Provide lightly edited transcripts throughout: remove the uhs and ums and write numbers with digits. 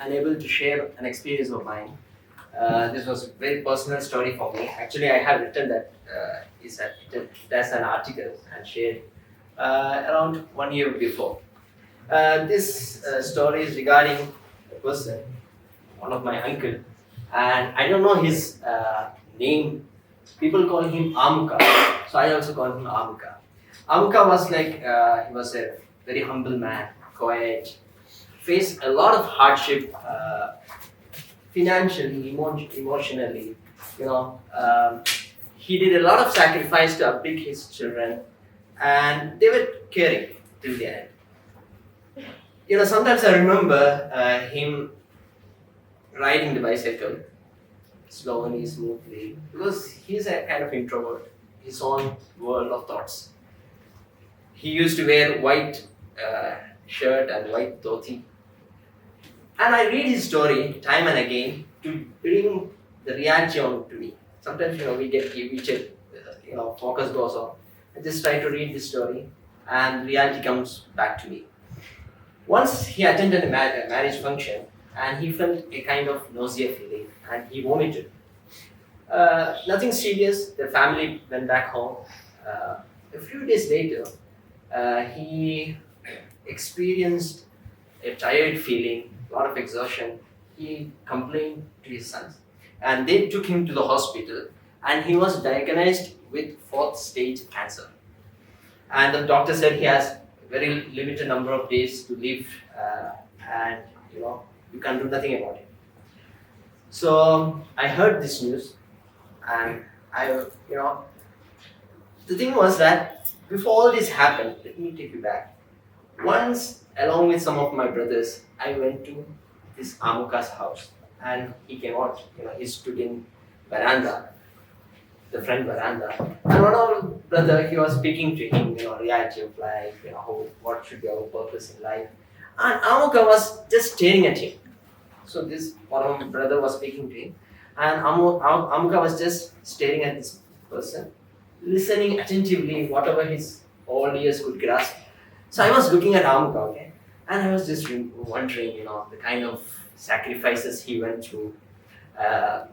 unable to share an experience of mine. This was a very personal story for me. Actually, I have written that as an article and shared around 1 year before. This story is regarding a person, one of my uncle, and I don't know his name. People call him Amuka, so I also call him Amuka. Amuka was like he was a very humble man, quiet, faced a lot of hardship, financially, emotionally. You know, he did a lot of sacrifice to upbring his children, and they were caring till the end. Sometimes I remember him riding the bicycle slowly, smoothly, because he's a kind of introvert, his own world of thoughts. He used to wear white shirt and white dhoti. And I read his story time and again to bring the reality on to me. Sometimes, we check, focus goes on. I just try to read this story and reality comes back to me. Once he attended a marriage function and he felt a kind of nausea feeling and he vomited. Nothing serious, the family went back home. A few days later, he experienced a tired feeling, a lot of exhaustion. He complained to his sons and they took him to the hospital and he was diagnosed with 4th stage cancer. And the doctor said he has very limited number of days to live and you can do nothing about it. So I heard this news and the thing was that before all this happened, let me take you back. Once, along with some of my brothers, I went to this Amuka's house and he came out, he stood in veranda, the front veranda. And one of our brother, he was speaking to him, reality of life, what should be our purpose in life. And Amuka was just staring at him. So this one of my brother was speaking to him and Amuka was just staring at this person, listening attentively, whatever his old ears could grasp. So I was looking at Amuka, okay, and I was just wondering, the kind of sacrifices he went through. How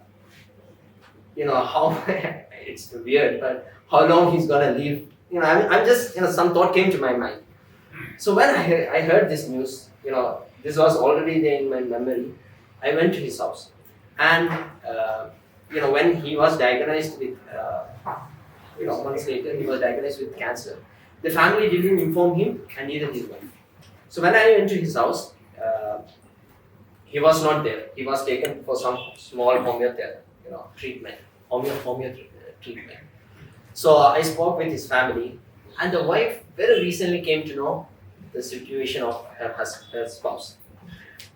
it's weird, but how long he's gonna live. I'm just, some thought came to my mind. So when I heard this news, this was already there in my memory. I went to his house, and when he was diagnosed with, months later, he was diagnosed with cancer. The family didn't inform him, and neither his wife. So when I went to his house, he was not there. He was taken for some small homeotherapy, treatment, treatment. So I spoke with his family, and the wife very recently came to know the situation of her spouse,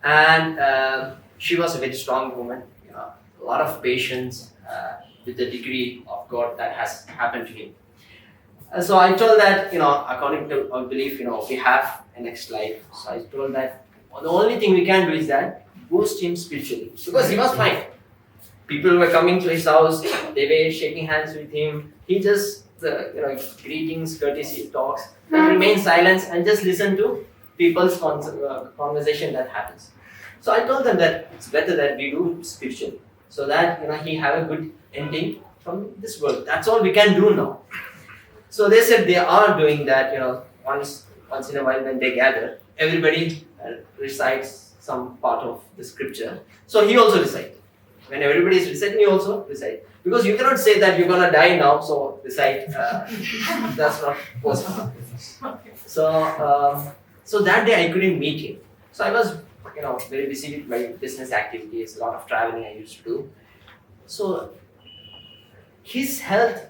and she was a very strong woman, a lot of patience with the degree of God that has happened to him. So I told that, according to our belief, we have a next life. So I told that the only thing we can do is that boost him spiritually, because he was fine. People were coming to his house, they were shaking hands with him. He just, greetings, courtesy talks, and remain silent and just listen to people's conversation that happens. So I told them that it's better that we do spiritually, so that he have a good ending from this world. That's all we can do now. So they said they are doing that. Once in a while when they gather, everybody recites some part of the scripture. So he also recites. When everybody is reciting, you also recite. Because you cannot say that you're gonna die now, so recite. That's not possible. So that day I couldn't meet him. So I was, very busy with my business activities, a lot of traveling I used to do. So his health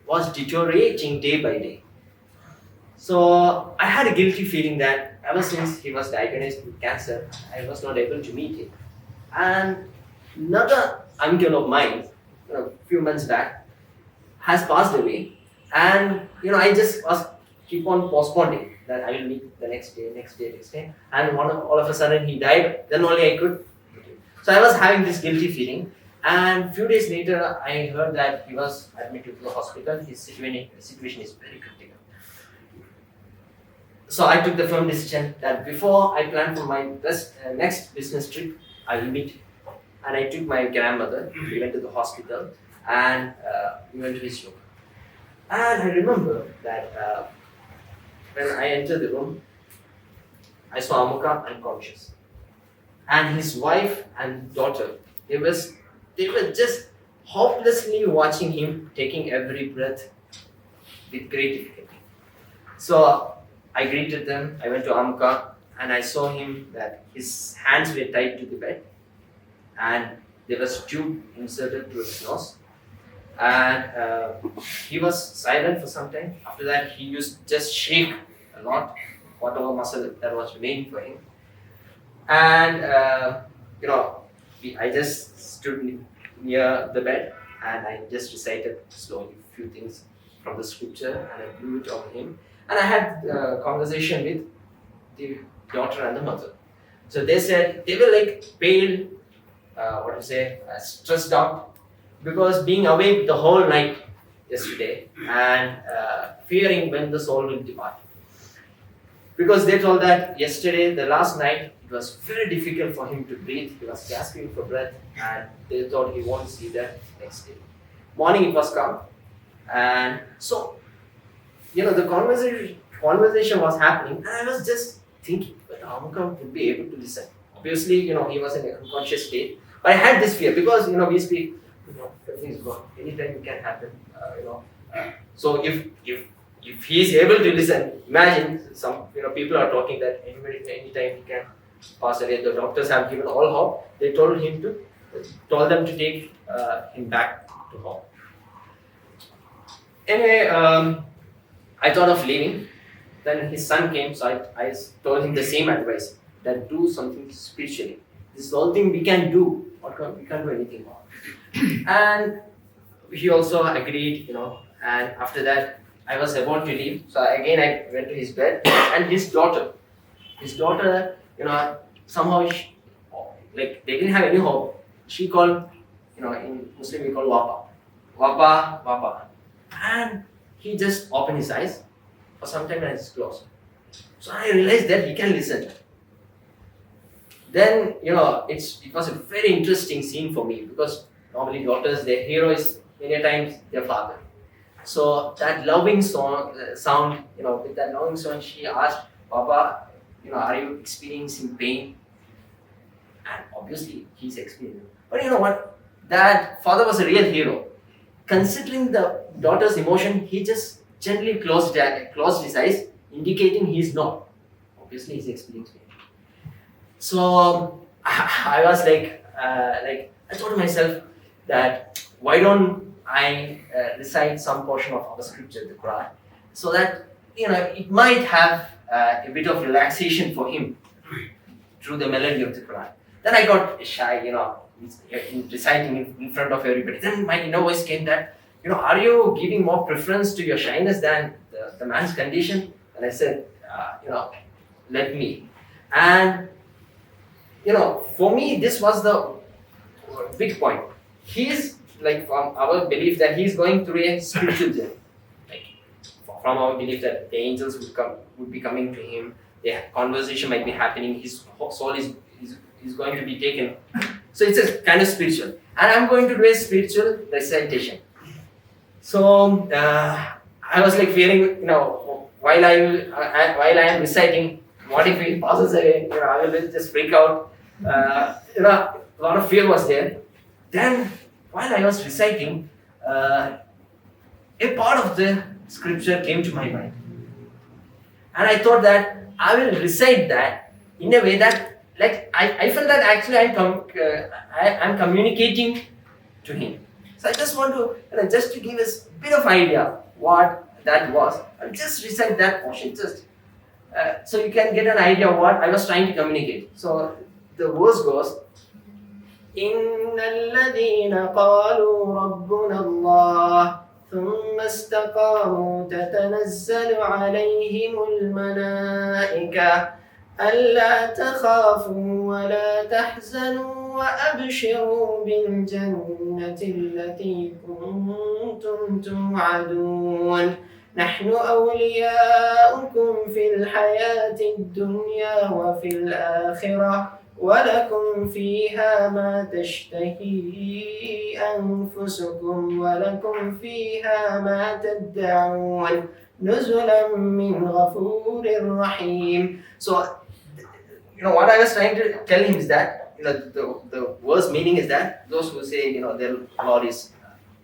was deteriorating day by day. So I had a guilty feeling that ever since he was diagnosed with cancer, I was not able to meet him. And another uncle of mine, a few months back, has passed away. And I just was keep on postponing that I will meet the next day. And all of a sudden he died, then only I could meet him. So I was having this guilty feeling. And few days later, I heard that he was admitted to the hospital. His situation is very critical. So I took the firm decision that before I plan for my next business trip, I will meet him. And I took my grandmother, we went to the hospital, and we went to his room. And I remember that when I entered the room, I saw Amuka unconscious. And his wife and daughter, they were just hopelessly watching him taking every breath with great difficulty. So I greeted them, I went to Amuka, and I saw him that his hands were tied to the bed and there was a tube inserted to his nose. And he was silent for some time. After that, he used just shake a lot, whatever muscle that was remaining for him. And I just stood near the bed and I just recited slowly a few things from the scripture and I blew it on him. And I had a conversation with the daughter and the mother. So they said they were like pale, stressed out, because being awake the whole night yesterday and fearing when the soul will depart. Because they told that yesterday, the last night, it was very difficult for him to breathe. He was gasping for breath and they thought he won't see that next day. Morning it was calm. And so, the conversation was happening and I was just thinking, but Amuka would be able to listen. Obviously, he was in an unconscious state. But I had this fear because, we speak, everything is gone. Anytime it can happen, So if he is able to listen, imagine some, people are talking that anytime he can pass away. The doctors have given all hope. They told them to take him back to home. Anyway, I thought of leaving. Then his son came, so I told him the same advice, that do something spiritually. This is the only thing we can do. We can't do anything more. And he also agreed, and after that, I was about to leave. So again, I went to his bed and his daughter, somehow, they didn't have any hope. She called, in Muslim we call Wapa. Wapa. And he just opened his eyes for some time and it's closed. So I realized that he can listen. Then, it was a very interesting scene for me because normally daughters, their hero is many times their father. So that loving sound, with that loving sound, she asked, Papa, are you experiencing pain? And obviously, he's experiencing. But you know what? That father was a real hero. Considering the daughter's emotion, he just gently closed his eyes, indicating he's not. Obviously, he's experiencing pain. So I was I thought to myself that why don't I recite some portion of our scripture, the Quran, so that it might have a bit of relaxation for him through the melody of the Quran. Then I got shy, in reciting in front of everybody. Then my inner voice came that, are you giving more preference to your shyness than the man's condition? And I said, let me. And for me, this was the big point. He's from our belief that he's going through a spiritual journey. From our belief that the angels would be coming to him, the conversation might be happening, his soul is going to be taken. So it's a kind of spiritual. And I'm going to do a spiritual recitation. So I was fearing, while I am reciting, what if he passes away? I will just freak out. A lot of fear was there. Then, while I was reciting, a part of the scripture came to my mind. And I thought that I will recite that in a way that, I felt that actually I'm communicating to him. So I just want to, just to give us a bit of idea what that was, I'll just recite that portion, so you can get an idea of what I was trying to communicate. So the verse goes, إن الذين قالوا ربنا الله ثم استقاموا تتنزل عليهم الملائكة ألا تخافوا ولا تحزنوا وأبشروا بالجنة التي كنتم توعدون نحن أولياؤكم في الحياة الدنيا وفي الآخرة ولكم فيها ما تشتهي أنفسكم ولكم فيها ما تدعون نزلا من غفور رحيم. So, what I was trying to tell him is that, the verse meaning is that those who say, their Lord is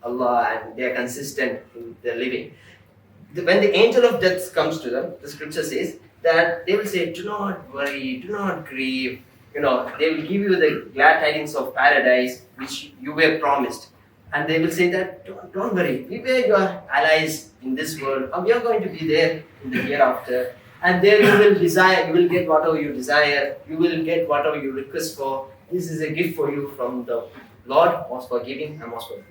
Allah and they are consistent in their living, when the angel of death comes to them, the scripture says that they will say, do not worry, do not grieve. They will give you the glad tidings of paradise which you were promised. And they will say that, don't worry, we were your allies in this world, and we are going to be there in the hereafter. And there you will desire, you will get whatever you desire, you will get whatever you request for. This is a gift for you from the Lord, was forgiving and was for.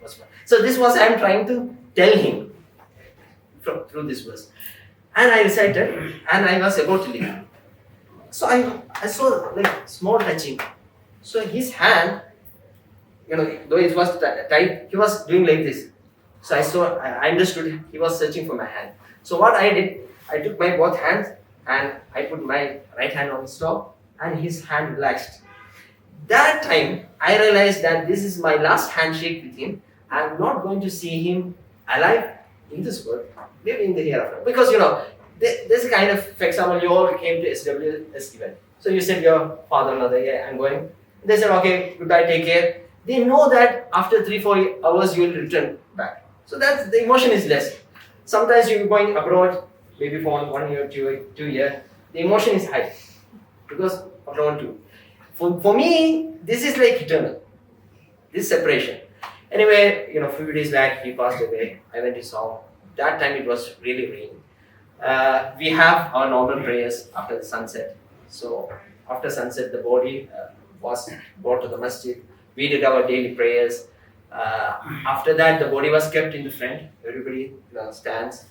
So this was I am trying to tell him through this verse. And I recited, and I was about to leave. So I saw like small touching. So his hand, though it was tight, he was doing like this. So I understood he was searching for my hand. So what I did, I took my both hands and I put my right hand on the stop and his hand relaxed. That time I realized that this is my last handshake with him. I'm not going to see him alive in this world, maybe in the hereafter. Because there's a kind of, for example, you all came to SWS event. So you said your father, mother, yeah, I'm going. They said, okay, goodbye, take care. They know that after 3-4 hours you will return back. So that's the emotion is less. Sometimes you're going abroad, maybe for 1 year, 2 years, the emotion is high because abroad too. For me, this is like eternal. This separation. Anyway, a few days back he passed away. I went to saw him. That time it was really raining. We have our normal prayers after the sunset. So after sunset, the body was brought to the masjid. We did our daily prayers. After that, the body was kept in the front. Everybody stands,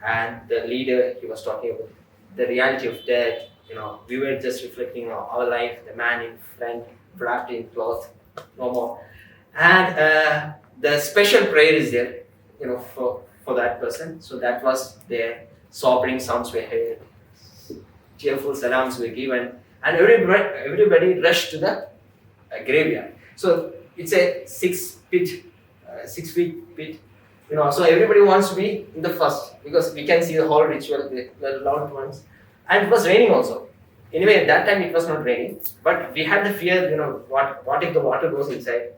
and the leader, he was talking about the reality of death. We were just reflecting on our life. The man in front, wrapped in cloth, no more. And the special prayer is there, for that person. So that was there. Sobbing sounds were heard, cheerful salams were given, and everybody rushed to the graveyard. So it's a 6 feet pit, so everybody wants to be in the first because we can see the whole ritual, the loved ones, and it was raining also. Anyway, at that time it was not raining, but we had the fear, what if the water goes inside?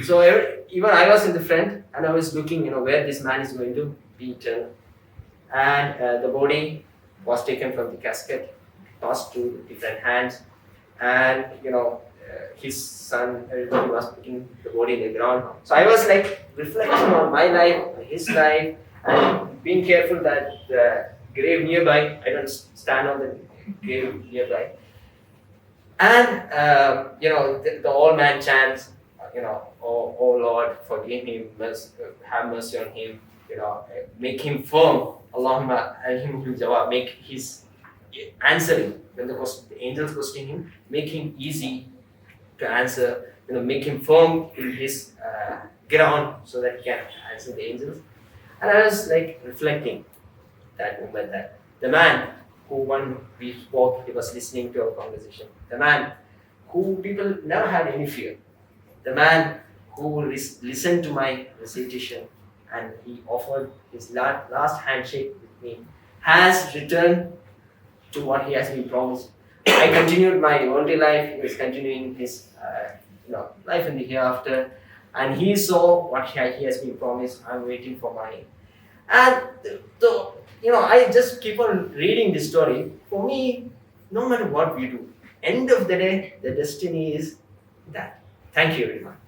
So even I was in the front and I was looking, where this man is going to be eternal. And the body was taken from the casket, tossed to different hands, and his son, everybody was putting the body in the ground. So I was like reflecting on my life, his life, and being careful that the grave nearby, I don't stand on the grave nearby. And the old man chants, oh Lord, forgive him, have mercy on him, make him firm. Allahumma alhimul jawab, make his answering when the angels question him, make him easy to answer, make him firm in his ground so that he can answer the angels. And I was like reflecting that moment, that the man who when we spoke, he was listening to our conversation, the man who people never had any fear, the man who listened to my recitation and he offered his last handshake with me, has returned to what he has been promised. I continued my worldly life, he was continuing his life in the hereafter, and he saw what he has been promised. I'm waiting for mine. And I just keep on reading this story. For me, no matter what we do, end of the day, the destiny is that. Thank you very much.